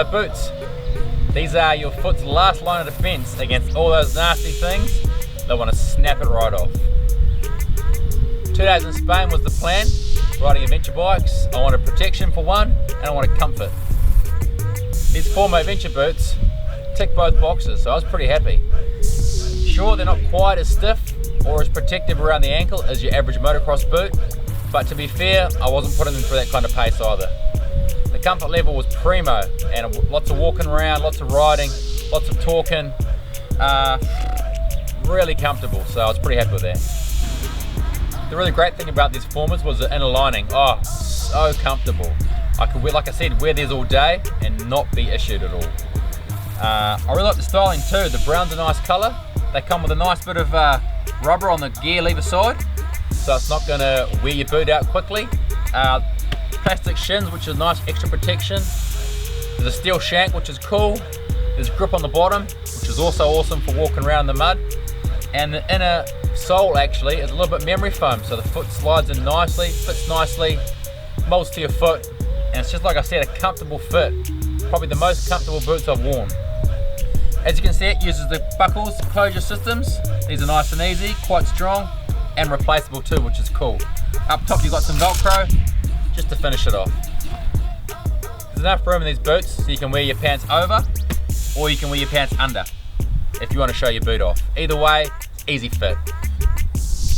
So boots, these are your foot's last line of defense against all those nasty things that want to snap it right off. 2 days in Spain was the plan, riding adventure bikes. I wanted protection for one, and I wanted comfort. These Forma Adventure Boots tick both boxes, so I was pretty happy. Sure, they're not quite as stiff or as protective around the ankle as your average motocross boot, but to be fair, I wasn't putting them through that kind of pace either. The comfort level was primo, and lots of walking around, lots of riding, lots of talking, really comfortable, so I was pretty happy with that. The really great thing about these Formas was the inner lining. Oh, so comfortable. I could, like I said, wear these all day and not be issued at all. I really like the styling too. The brown's a nice colour. They come with a nice bit of rubber on the gear lever side, so it's not going to wear your boot out quickly. Plastic shins, which is nice extra protection. There's a steel shank, which is cool. There's grip on the bottom, which is also awesome for walking around in the mud. And the inner sole actually is a little bit memory foam, so the foot slides in nicely, fits nicely, molds to your foot, and it's just like I said, a comfortable fit. Probably the most comfortable boots I've worn. As you can see, it uses the buckles closure systems. These are nice and easy, quite strong, and replaceable too, which is cool. Up top you've got some Velcro, just to finish it off. There's enough room in these boots so you can wear your pants over, or you can wear your pants under, if you want to show your boot off. Either way, easy fit.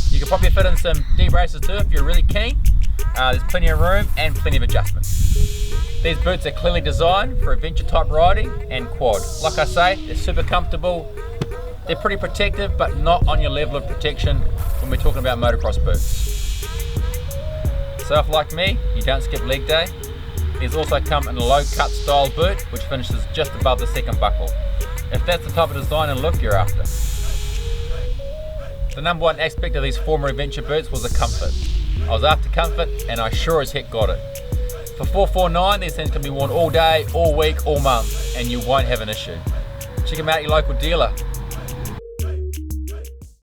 You can probably fit in some D braces too if you're really keen. There's plenty of room and plenty of adjustments. These boots are clearly designed for adventure type riding and quad. Like I say, they're super comfortable. They're pretty protective, but not on your level of protection when we're talking about motocross boots. So if like me, you don't skip leg day, these also come in a low cut style boot, which finishes just above the second buckle. If that's the type of design and look you're after. The number one aspect of these Forma Adventure Boots was the comfort. I was after comfort, and I sure as heck got it. For $449, these things can be worn all day, all week, all month, and you won't have an issue. Check them out at your local dealer.